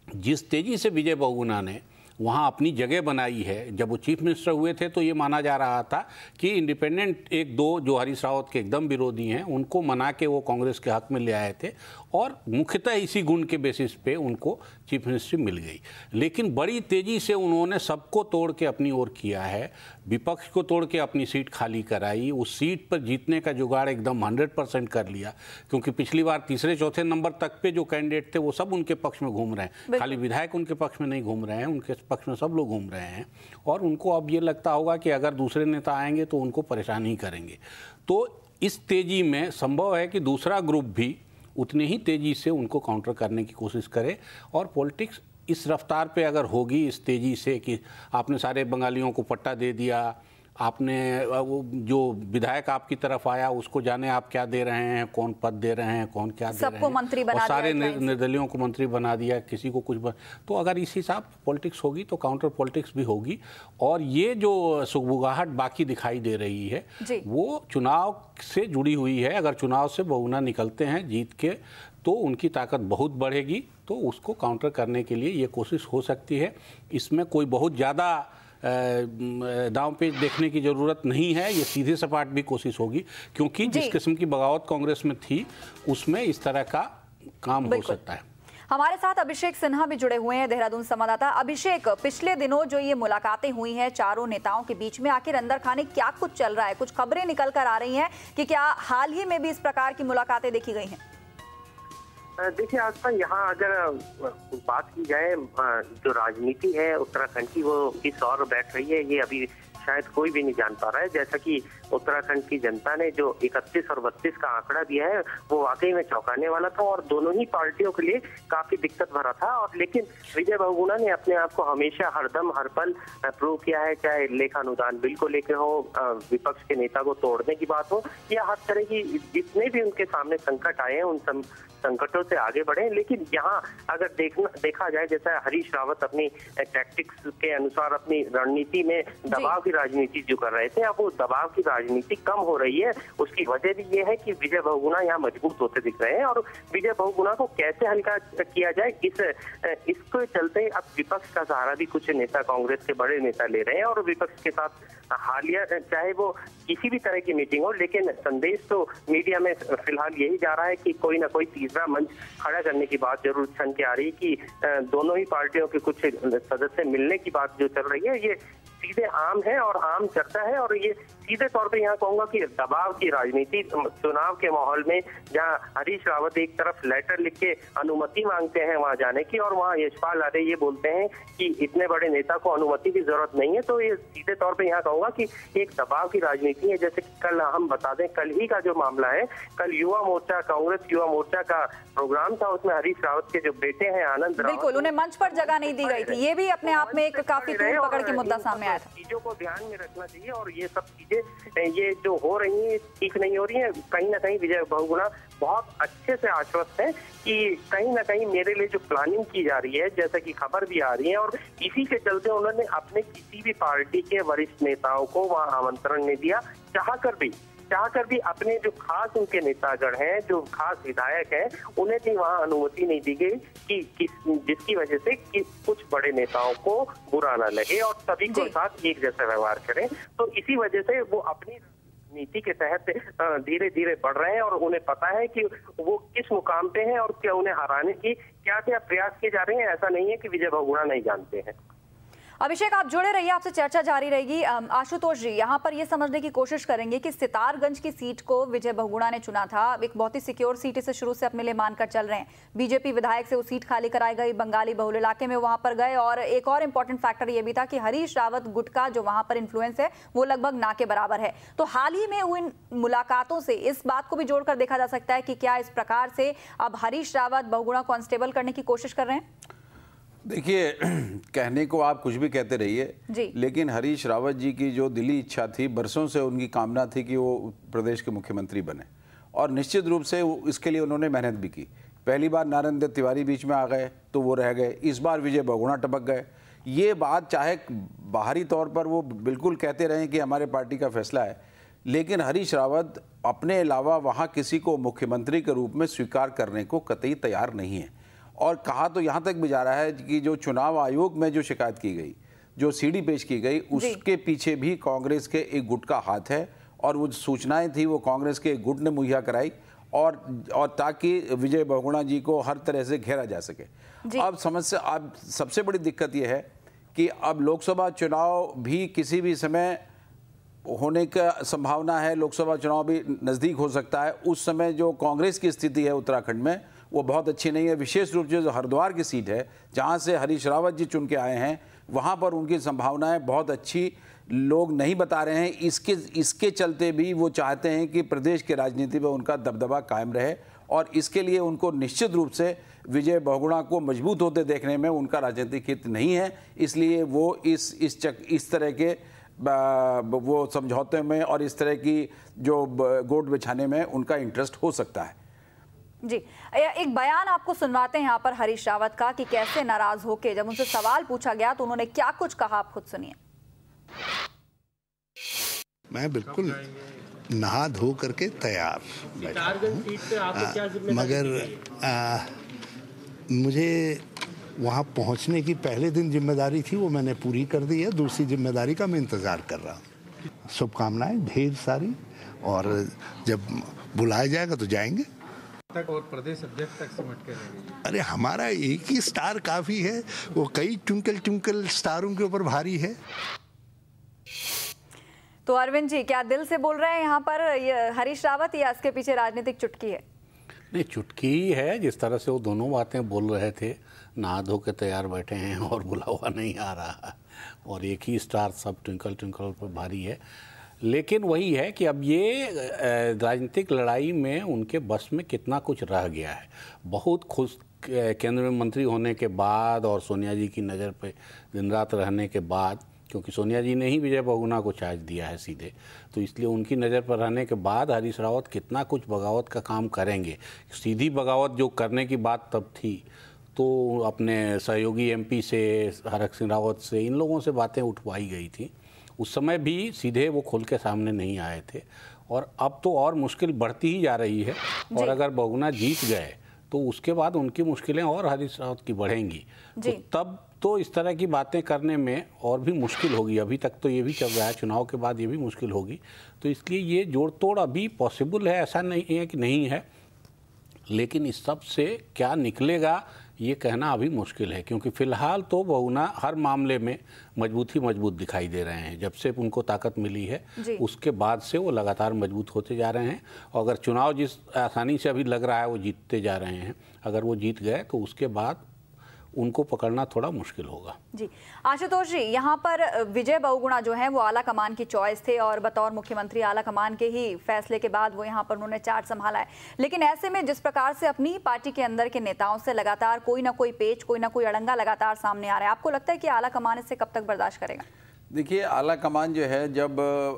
जिस तेज़ी से विजय बहुगुणा ने वहाँ अपनी जगह बनाई है, जब वो चीफ मिनिस्टर हुए थे तो ये माना जा रहा था कि इंडिपेंडेंट एक दो जो हरीश रावत के एकदम विरोधी हैं उनको मना के वो कांग्रेस के हक में ले आए थे और मुख्यतः इसी गुण के बेसिस पे उनको चीफ मिनिस्ट्री मिल गई। लेकिन बड़ी तेज़ी से उन्होंने सबको तोड़ के अपनी ओर किया है, विपक्ष को तोड़ के अपनी सीट खाली कराई, उस सीट पर जीतने का जुगाड़ एकदम 100% कर लिया, क्योंकि पिछली बार तीसरे चौथे नंबर तक पे जो कैंडिडेट थे वो सब उनके पक्ष में घूम रहे हैं, खाली विधायक उनके पक्ष में नहीं घूम रहे हैं, उनके पक्ष में सब लोग घूम रहे हैं। और उनको अब ये लगता होगा कि अगर दूसरे नेता आएंगे तो उनको परेशान ही करेंगे। तो इस तेज़ी में संभव है कि दूसरा ग्रुप भी उतनी ही तेज़ी से उनको काउंटर करने की कोशिश करे। और पॉलिटिक्स इस रफ्तार पे अगर होगी, इस तेज़ी से कि आपने सारे बंगालियों को पट्टा दे दिया, आपने वो जो विधायक आपकी तरफ आया उसको जाने आप क्या दे रहे हैं, कौन पद दे रहे हैं, कौन क्या दे रहे हैं, मंत्री बना और सारे निर्दलियों को मंत्री बना दिया, किसी को कुछ तो अगर इस हिसाब पॉलिटिक्स होगी तो काउंटर पॉलिटिक्स भी होगी। और ये जो सुगबुगाहट बाकी दिखाई दे रही है वो चुनाव से जुड़ी हुई है। अगर चुनाव से बहुगुणा निकलते हैं जीत के तो उनकी ताकत बहुत बढ़ेगी, तो उसको काउंटर करने के लिए ये कोशिश हो सकती है। इसमें कोई बहुत ज़्यादा दांव पे देखने की जरूरत नहीं है, ये सीधे सपाट भी कोशिश होगी, क्योंकि जिस किस्म की बगावत कांग्रेस में थी उसमें इस तरह का काम हो सकता है। हमारे साथ अभिषेक सिन्हा भी जुड़े हुए हैं, देहरादून संवाददाता। अभिषेक, पिछले दिनों जो ये मुलाकातें हुई हैं चारों नेताओं के बीच में, आखिर अंदर खाने क्या कुछ चल रहा है? कुछ खबरें निकल कर आ रही हैं कि क्या हाल ही में भी इस प्रकार की मुलाकातें देखी गई हैं? देखिए आस्था, यहाँ अगर बात की जाए जो राजनीति है उत्तराखंड की, वो किस ओर बैठ रही है ये अभी शायद कोई भी नहीं जान पा रहा है। जैसा कि उत्तराखंड की जनता ने जो 31 और 32 का आंकड़ा दिया है वो वाकई में चौंकाने वाला था और दोनों ही पार्टियों के लिए काफी दिक्कत भरा था। और लेकिन विजय बहुगुणा ने अपने आप को हमेशा हरदम हर पल प्रूव किया है, चाहे लेखानुदान बिल को लेकर हो, विपक्ष के नेता को तोड़ने की बात हो, या हर तरह की जितने भी उनके सामने संकट आए हैं उन संकटों से आगे बढ़े। लेकिन यहाँ अगर देखा जाए, जैसा हरीश रावत अपनी टैक्टिक्स के अनुसार अपनी रणनीति में दबाव की राजनीति जो कर रहे थे, अब वो दबाव की राजनीति कम हो रही है। उसकी वजह भी ये है कि विजय बहुगुणा यहाँ मजबूत होते दिख रहे हैं और विजय बहुगुणा को कैसे हल्का किया जाए इसके चलते अब विपक्ष का सहारा भी कुछ नेता, कांग्रेस के बड़े नेता ले रहे हैं। और विपक्ष के साथ हालिया चाहे वो किसी भी तरह की मीटिंग हो, लेकिन संदेश तो मीडिया में फिलहाल यही जा रहा है कि कोई ना कोई तीसरा मंच खड़ा करने की बात जरूर छन के आ रही है कि दोनों ही पार्टियों के कुछ सदस्य मिलने की बात जो चल रही है ये सीधे आम है और आम चर्चा है। और ये सीधे तौर पे यहाँ कहूंगा कि दबाव की राजनीति चुनाव के माहौल में, जहाँ हरीश रावत एक तरफ लेटर लिख के अनुमति मांगते हैं वहां जाने की और वहां यशपाल आर्य ये बोलते हैं कि इतने बड़े नेता को अनुमति की जरूरत नहीं है, तो ये सीधे तौर पे यहाँ कहूंगा कि एक दबाव की राजनीति है। जैसे कि कल हम बता दें, कल ही का जो मामला है, कल युवा मोर्चा, कांग्रेस युवा मोर्चा का प्रोग्राम था, उसमें हरीश रावत के जो बेटे हैं आनंद रावत, बिल्कुल उन्हें मंच पर जगह नहीं दी गई थी। ये भी अपने आप में एक काफी तूल पकड़ के मुद्दा सामने आया था। चीजों को ध्यान में रखना चाहिए और ये सब चीजें ये जो हो रही है ठीक नहीं हो रही है। कहीं ना कहीं विजय बहुगुणा बहुत अच्छे से आश्वस्त है कि कहीं ना कहीं मेरे लिए जो प्लानिंग की जा रही है, जैसा कि खबर भी आ रही है, और इसी के चलते उन्होंने अपने किसी भी पार्टी के वरिष्ठ नेताओं को वहां आमंत्रण नहीं दिया। चाहकर भी अपने जो खास उनके नेतागण हैं, जो खास विधायक हैं, उन्हें भी वहां अनुमति नहीं दी गई कि जिसकी वजह से कि कुछ बड़े नेताओं को बुरा ना लगे और सभी के साथ एक जैसा व्यवहार करें। तो इसी वजह से वो अपनी नीति के तहत धीरे धीरे बढ़ रहे हैं और उन्हें पता है कि वो किस मुकाम पे हैं और क्या उन्हें हराने की क्या क्या प्रयास किए जा रहे हैं। ऐसा नहीं है कि विजय बहुगुणा नहीं जानते हैं। अभिषेक, आप जुड़े रहिए, आपसे चर्चा जारी रहेगी। आशुतोष जी, यहाँ पर ये समझने की कोशिश करेंगे कि सितारगंज की सीट को विजय बहुगुणा ने चुना था, एक बहुत ही सिक्योर सीट इसे शुरू से अपने लिए मानकर चल रहे हैं। बीजेपी विधायक से वो सीट खाली कराई गई, बंगाली बहुल इलाके में वहां पर गए, और एक और इम्पोर्टेंट फैक्टर ये भी था कि हरीश रावत गुट का जो वहां पर इन्फ्लुएंस है वो लगभग ना के बराबर है। तो हाल ही में हुई मुलाकातों से इस बात को भी जोड़कर देखा जा सकता है कि क्या इस प्रकार से अब हरीश रावत बहुगुणा को अनस्टेबल करने की कोशिश कर रहे हैं? देखिए, कहने को आप कुछ भी कहते रहिए, लेकिन हरीश रावत जी की जो दिली इच्छा थी, बरसों से उनकी कामना थी कि वो प्रदेश के मुख्यमंत्री बने, और निश्चित रूप से इसके लिए उन्होंने मेहनत भी की। पहली बार नारायण दत्त तिवारी बीच में आ गए तो वो रह गए, इस बार विजय बहुगुणा टपक गए। ये बात चाहे बाहरी तौर पर वो बिल्कुल कहते रहे कि हमारे पार्टी का फैसला है, लेकिन हरीश रावत अपने अलावा वहाँ किसी को मुख्यमंत्री के रूप में स्वीकार करने को कतई तैयार नहीं है। और कहा तो यहाँ तक भी जा रहा है कि जो चुनाव आयोग में जो शिकायत की गई, जो सीडी पेश की गई, उसके पीछे भी कांग्रेस के एक गुट का हाथ है और वो सूचनाएं थी वो कांग्रेस के एक गुट ने मुहैया कराई और ताकि विजय बहुगुणा जी को हर तरह से घेरा जा सके। अब समस्या, अब सबसे बड़ी दिक्कत यह है कि अब लोकसभा चुनाव भी किसी भी समय होने का संभावना है, लोकसभा चुनाव भी नज़दीक हो सकता है। उस समय जो कांग्रेस की स्थिति है उत्तराखंड में वो बहुत अच्छी नहीं है, विशेष रूप से जो हरिद्वार की सीट है जहां से हरीश रावत जी चुन के आए हैं, वहां पर उनकी संभावनाएं बहुत अच्छी लोग नहीं बता रहे हैं। इसके चलते भी वो चाहते हैं कि प्रदेश की राजनीति में उनका दबदबा कायम रहे और इसके लिए उनको निश्चित रूप से विजय बहुगुणा को मजबूत होते देखने में उनका राजनीतिक हित नहीं है। इसलिए वो इस तरह के वो समझौते में और इस तरह की जो गोट बिछाने में उनका इंटरेस्ट हो सकता है। जी, एक बयान आपको सुनवाते हैं यहाँ पर हरीश रावत का कि कैसे नाराज होके जब उनसे सवाल पूछा गया तो उन्होंने क्या कुछ कहा, आप खुद सुनिए। मैं बिल्कुल नहा धो करके तैयार, मगर मुझे वहाँ पहुँचने की पहले दिन जिम्मेदारी थी, वो मैंने पूरी कर दी है। दूसरी जिम्मेदारी का मैं इंतज़ार कर रहा हूँ। शुभकामनाएं ढेर सारी, और जब बुलाया जाएगा तो जाएंगे। तक और प्रदेश अध्यक्ष तक सिमट के रहेंगे। अरे हमारा एक ही स्टार काफ़ी है, वो कई ट्विंकल स्टारों के ऊपर भारी है। तो अरविंद जी, क्या दिल से बोल रहे हैं यहाँ पर ये हरीश रावत, या इसके पीछे राजनीतिक चुटकी है? नहीं, चुटकी ही है। जिस तरह से वो दोनों बातें बोल रहे थे, नहा धो के तैयार बैठे हैं और बुला हुआ नहीं आ रहा और एक ही स्टार, सब ट्विंकल पर भारी है। लेकिन वही है कि अब ये राजनीतिक लड़ाई में उनके बस में कितना कुछ रह गया है। बहुत खुश केंद्र में मंत्री होने के बाद और सोनिया जी की नज़र पे दिन रात रहने के बाद, क्योंकि सोनिया जी ने ही विजय बहुगुणा को चार्ज दिया है सीधे, तो इसलिए उनकी नज़र पर रहने के बाद हरीश रावत कितना कुछ बगावत का काम करेंगे। सीधी बगावत जो करने की बात तब थी, तो अपने सहयोगी एमपी से, हरक सिंह रावत से, इन लोगों से बातें उठवाई गई थी। उस समय भी सीधे वो खुल के सामने नहीं आए थे और अब तो और मुश्किल बढ़ती ही जा रही है। और अगर बहुगुणा जीत गए तो उसके बाद उनकी मुश्किलें और हरीश रावत की बढ़ेंगी, तो तब तो इस तरह की बातें करने में और भी मुश्किल होगी। अभी तक तो ये भी चल रहा है, चुनाव के बाद ये भी मुश्किल होगी। तो इसलिए ये जोड़ तोड़ अभी पॉसिबल है, ऐसा नहीं है कि नहीं है, लेकिन इस सब से क्या निकलेगा ये कहना अभी मुश्किल है, क्योंकि फिलहाल तो बहुगुणा हर मामले में मजबूत दिखाई दे रहे हैं। जब से उनको ताकत मिली है उसके बाद से वो लगातार मजबूत होते जा रहे हैं। और अगर चुनाव जिस आसानी से अभी लग रहा है वो जीतते जा रहे हैं, अगर वो जीत गए तो उसके बाद उनको पकड़ना थोड़ा मुश्किल होगा। जी, आशुतोष जी, यहाँ पर विजय बहुगुणा जो है वो आला कमान की चॉइस थे और बतौर मुख्यमंत्री आला कमान के ही फैसले के बाद वो यहाँ पर उन्होंने चार्ज संभाला है। लेकिन ऐसे में जिस प्रकार से अपनी ही पार्टी के अंदर के नेताओं से लगातार कोई ना कोई पेच, कोई ना कोई अड़ंगा लगातार सामने आ रहा है, आपको लगता है कि आला कमान इससे कब तक बर्दाश्त करेगा? देखिए, आला कमान जो है, जब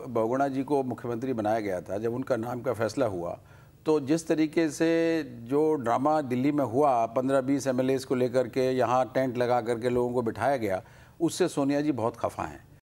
बहुगुणा जी को मुख्यमंत्री बनाया गया था, जब उनका नाम का फैसला हुआ, तो जिस तरीके से जो ड्रामा दिल्ली में हुआ 15-20 MLAs को लेकर के यहाँ टेंट लगा करके लोगों को बिठाया गया, उससे सोनिया जी बहुत खफा हैं।